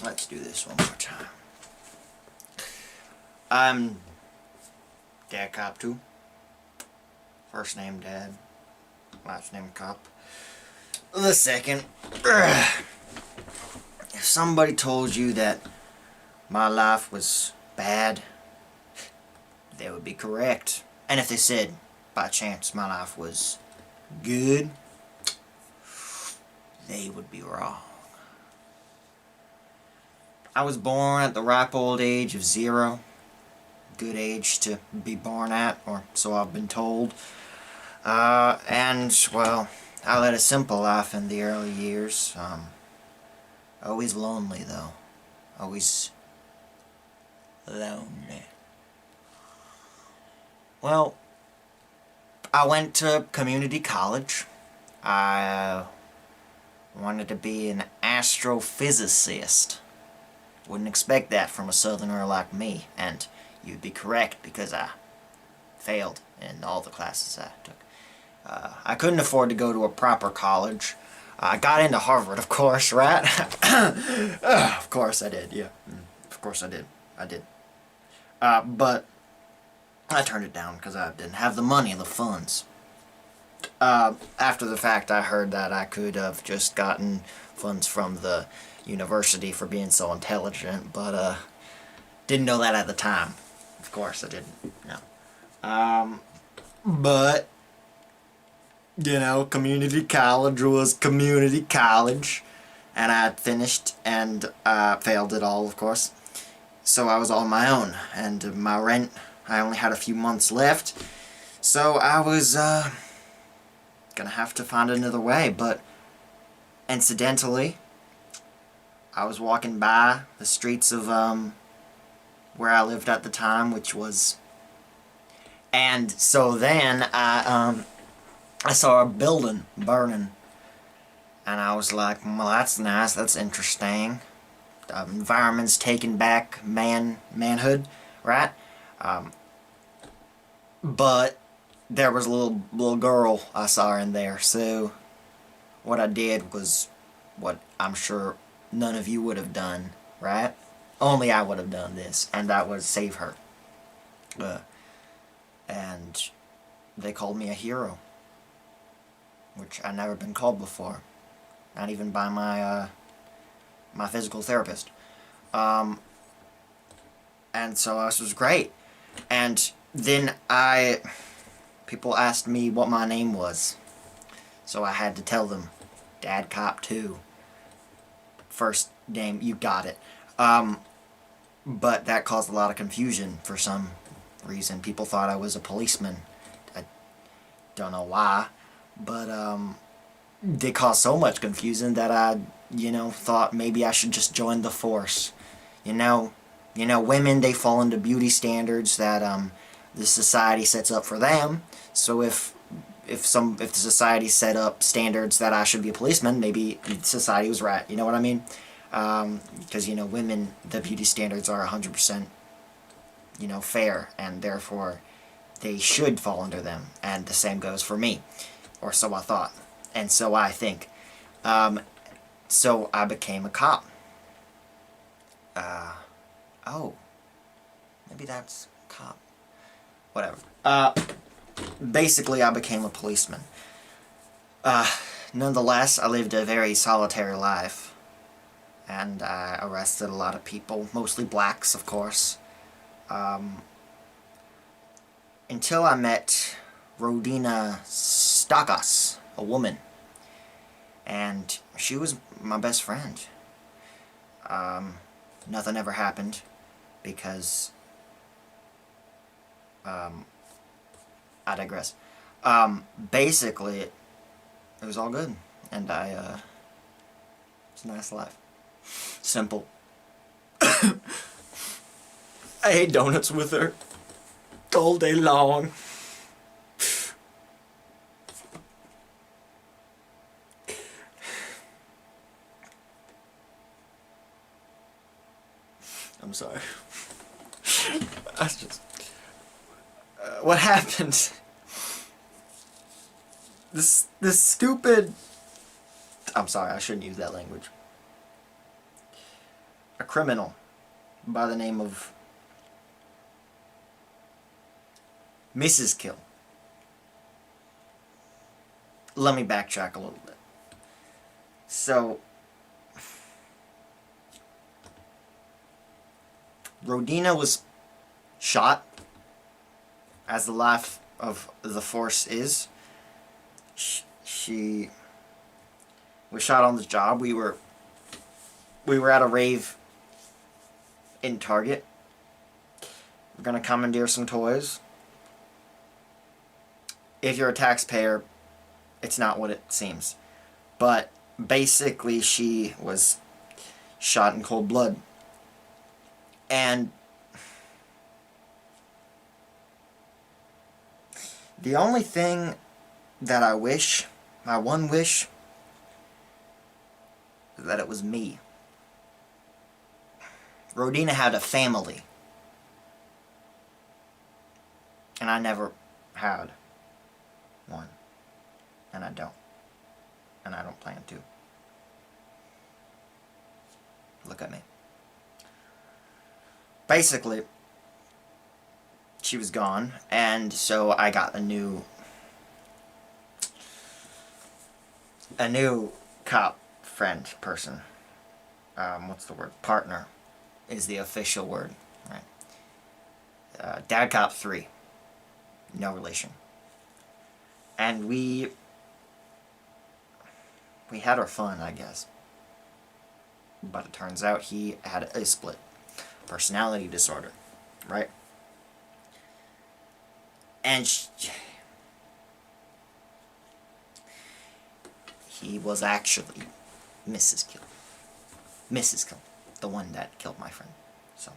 Let's do this one more time. I'm Dad Cop 2. First name Dad, last name Cop. The second, if somebody told you that my life was bad, they would be correct. And if they said, by chance, my life was good, they would be wrong. I was born at the ripe old age of 0. Good age to be born at, or so I've been told. And, well, I led a simple life in the early years. Always lonely, though. Always lonely. Well, I went to community college. I wanted to be an astrophysicist. Wouldn't expect that from a southerner like me, and you'd be correct because I failed in all the classes I took. I couldn't afford to go to a proper college. I got into Harvard, of course, right? Of course I did, yeah. Of course I did. I did. But I turned it down because I didn't have the money and the funds. After the fact, I heard that I could have just gotten funds from the university for being so intelligent, but didn't know that at the time. Of course I didn't, no. But, you know, community college was community college, and I had finished and failed it all, of course. So I was on my own, and my rent, I only had a few months left, so I was gonna have to find another way. But incidentally, I was walking by the streets of where I lived at the time, which was, and so then I saw a building burning, and I was like, well, that's nice, that's interesting. Environment's taking back manhood, right? But there was a little girl I saw in there, so what I did was what I'm sure none of you would have done, right? Only I would have done this, and that was save her. And they called me a hero, which I'd never been called before, not even by my my physical therapist. And so this was great. And then people asked me what my name was, so I had to tell them, Dad Cop 2. First name, you got it. But that caused a lot of confusion for some reason. People thought I was a policeman. I don't know why, but they caused so much confusion that I, thought maybe I should just join the force. You know, women, they fall into beauty standards that the society sets up for them. So if the society set up standards that I should be a policeman, maybe society was right. You know what I mean? Because, women, the beauty standards are 100%, fair, and therefore they should fall under them. And the same goes for me. Or so I thought. And so I think. So I became a cop. Oh. Maybe that's cop. Whatever. Basically, I became a policeman. Nonetheless, I lived a very solitary life. And I arrested a lot of people, mostly blacks, of course. Until I met Rodina Stakas, a woman. And she was my best friend. Nothing ever happened because I digress. Basically, it was all good, and it's a nice life. Simple. I ate donuts with her all day long. I'm sorry. That's just... what happened? This stupid... I'm sorry, I shouldn't use that language. a criminal by the name of Mrs. Kill. Let me backtrack a little bit. So, Rodina was shot, as the life of the Force is. She was shot on the job. We were at a rave in Target. We're gonna commandeer some toys. If you're a taxpayer, it's not what it seems. But basically, she was shot in cold blood. And the only thing that I wish, my one wish, is that it was me. Rodina had a family. And I never had one. And I don't. And I don't plan to. Look at me. Basically, she was gone, and so I got a new cop friend person. What's the word? Partner is the official word, right? Dad Cop 3. No relation. And we had our fun, I guess. But it turns out he had a split personality disorder, right? And he was actually Mrs. Kill. Mrs. Kill. The one that killed my friend. So,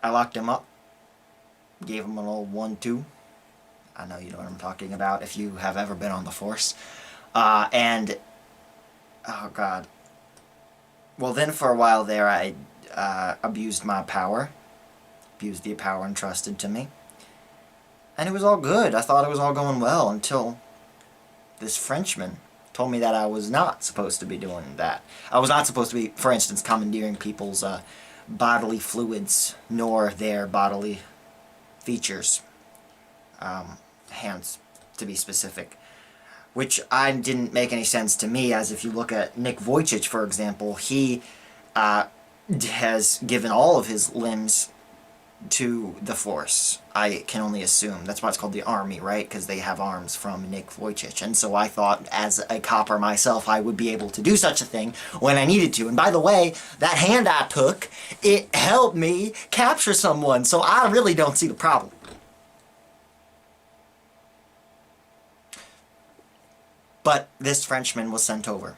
I locked him up. Gave him an old 1-2. I know you know what I'm talking about if you have ever been on the Force. And, oh God. Well, then for a while there, I abused my power. Abused the power entrusted to me. And it was all good. I thought it was all going well until this Frenchman told me that I was not supposed to be doing that. I was not supposed to be, for instance, commandeering people's bodily fluids, nor their bodily features. Hands, to be specific. Which didn't make any sense to me, as if you look at Nick Vujicic, for example, he has given all of his limbs to the Force. I can only assume. That's why it's called the Army, right? Because they have arms from Nick Vujicic. And so I thought, as a copper myself, I would be able to do such a thing when I needed to. And by the way, that hand I took, it helped me capture someone. So I really don't see the problem. But this Frenchman was sent over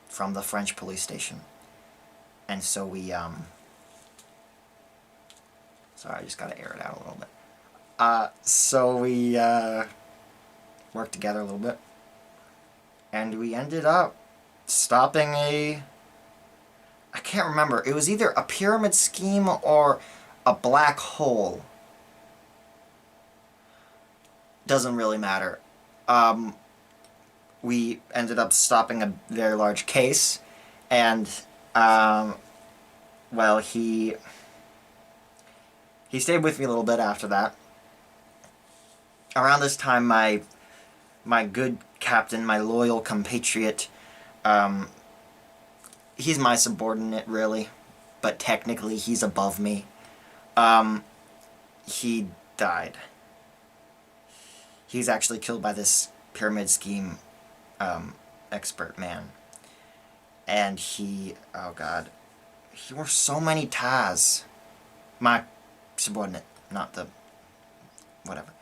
from the French police station. And so we, sorry, I just gotta air it out a little bit. So we, worked together a little bit. And we ended up stopping I can't remember, it was either a pyramid scheme or a black hole. Doesn't really matter. We ended up stopping a very large case, and, well, he stayed with me a little bit after that. Around this time, my good captain, my loyal compatriot, he's my subordinate, really, but technically he's above me. He died. He's actually killed by this pyramid scheme expert man. And he, oh God, he wore so many ties. My subordinate, not the, whatever.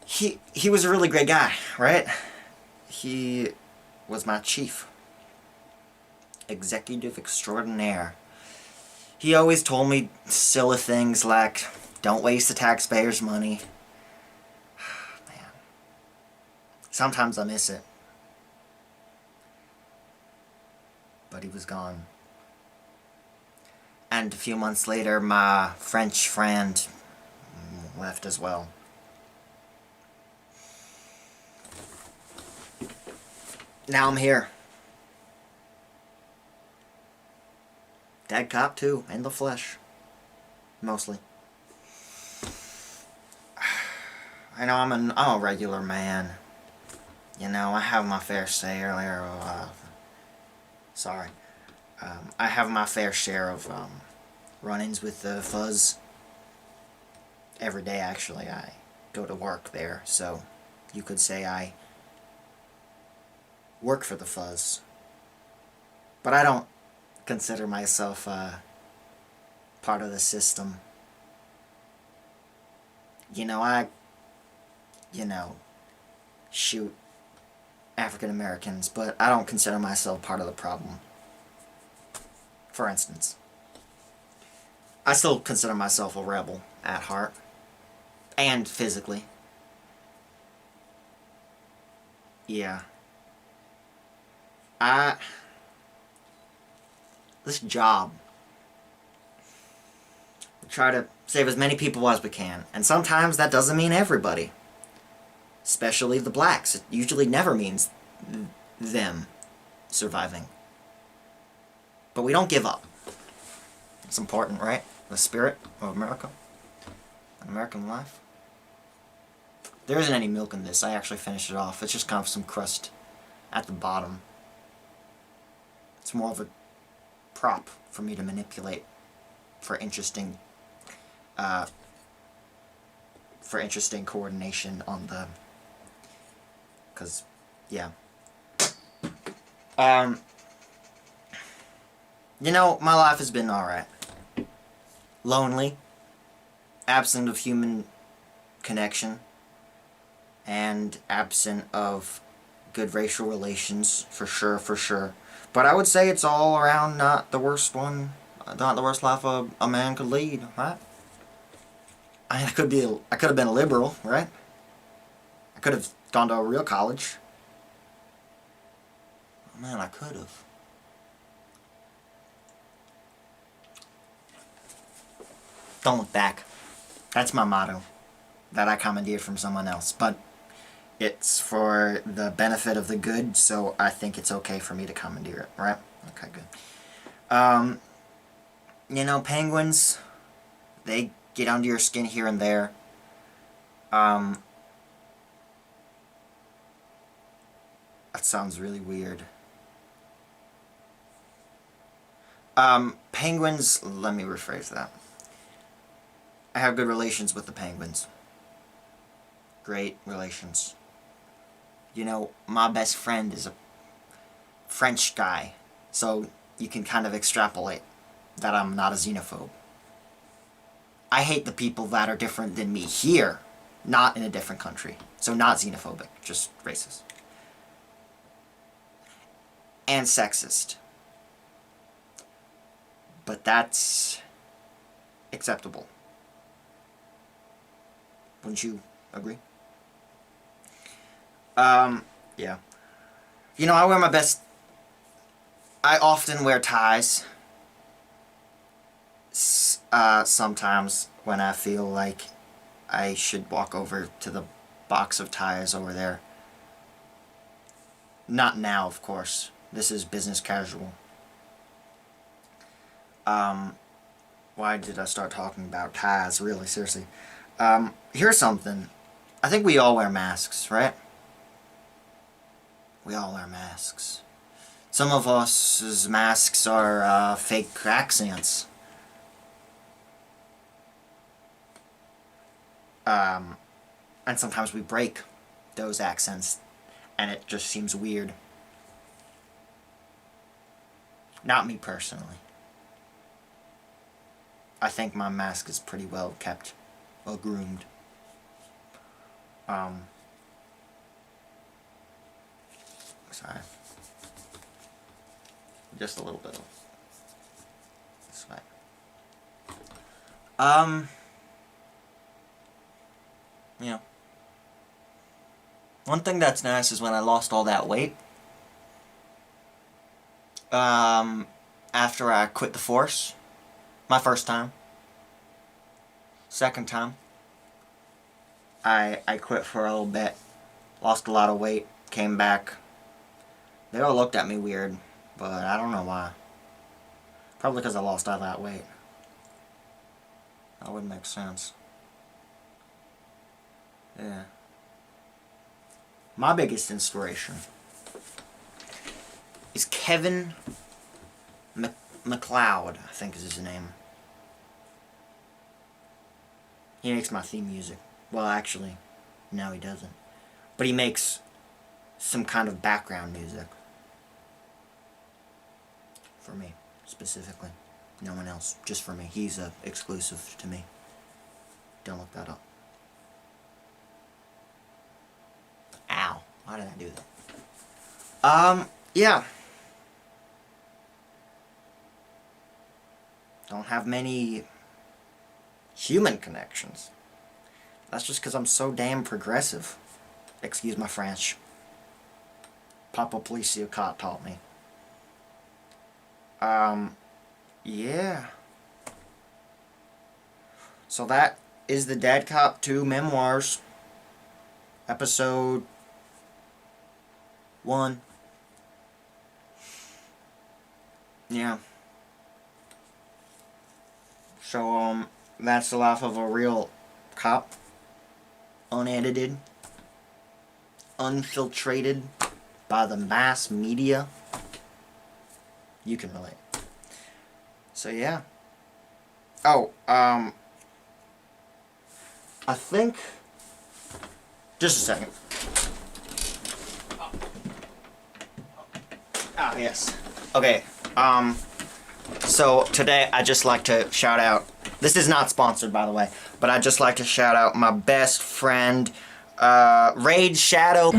He was a really great guy, right? He was my chief. Executive extraordinaire. He always told me silly things like, don't waste the taxpayers' money. Man. Sometimes I miss it. But he was gone. And a few months later, my French friend left as well. Now I'm here. Dead cop too, in the flesh. Mostly. I know I'm a regular man. You know, I have my fair share sorry. I have my fair share of run-ins with the fuzz. Every day, actually, I go to work there, so you could say I work for the fuzz. But I don't consider myself part of the system. You know, shoot African Americans, but I don't consider myself part of the problem. For instance, I still consider myself a rebel at heart, and physically. Yeah. This job, we try to save as many people as we can, and sometimes that doesn't mean everybody. Especially the blacks. It usually never means them surviving. But we don't give up. It's important, right? The spirit of America. American life. There isn't any milk in this. I actually finished it off. It's just kind of some crust at the bottom. It's more of a prop for me to manipulate for interesting coordination on the... Because, yeah. You know, my life has been alright. Lonely. Absent of human connection. And absent of good racial relations, for sure. But I would say it's all around not the worst life a man could lead, right? I mean, I could have been a liberal, right? I could have gone to a real college. Oh, man, I could have. Don't look back. That's my motto. That I commandeered from someone else. But it's for the benefit of the good, so I think it's okay for me to commandeer it, right? Okay, good. You know, penguins, they get under your skin here and there. That sounds really weird. Penguins, let me rephrase that. I have good relations with the penguins. Great relations. You know, my best friend is a French guy, so you can kind of extrapolate that I'm not a xenophobe. I hate the people that are different than me here, not in a different country. So not xenophobic, just racist. And sexist. But that's acceptable. Wouldn't you agree? Yeah. You know, I often wear ties. Sometimes when I feel like I should walk over to the box of ties over there. Not now, of course. This is business casual. Why did I start talking about ties? Really, seriously. Here's something. I think we all wear masks, right? We all wear masks. Some of us' masks are fake accents. And sometimes we break those accents, and it just seems weird. Not me personally. I think my mask is pretty well kept, well groomed. Sorry. Just a little bit of sweat. You know. One thing that's nice is when I lost all that weight. After I quit the force. My first time. Second time. I quit for a little bit. Lost a lot of weight. Came back. They all looked at me weird. But I don't know why. Probably because I lost all that weight. That would make sense. Yeah. My biggest inspiration is Kevin MacLeod, I think is his name. He makes my theme music. Well, actually, no, he doesn't. But he makes some kind of background music. For me, specifically. No one else, just for me. He's exclusive to me. Don't look that up. Ow. Why did I do that? Yeah. Don't have many human connections. That's just because I'm so damn progressive. Excuse my French. Papa Policio Cot taught me. Yeah. So that is the Dead Cop 2 Memoirs. Episode 1. Yeah. So, that's the life of a real cop. Unedited. Unfiltrated by the mass media. You can relate. So, yeah. Oh, I think... Just a second. Ah, yes. Okay, so today I'd just like to shout out, this is not sponsored by the way, but I'd just like to shout out my best friend, Raid Shadow.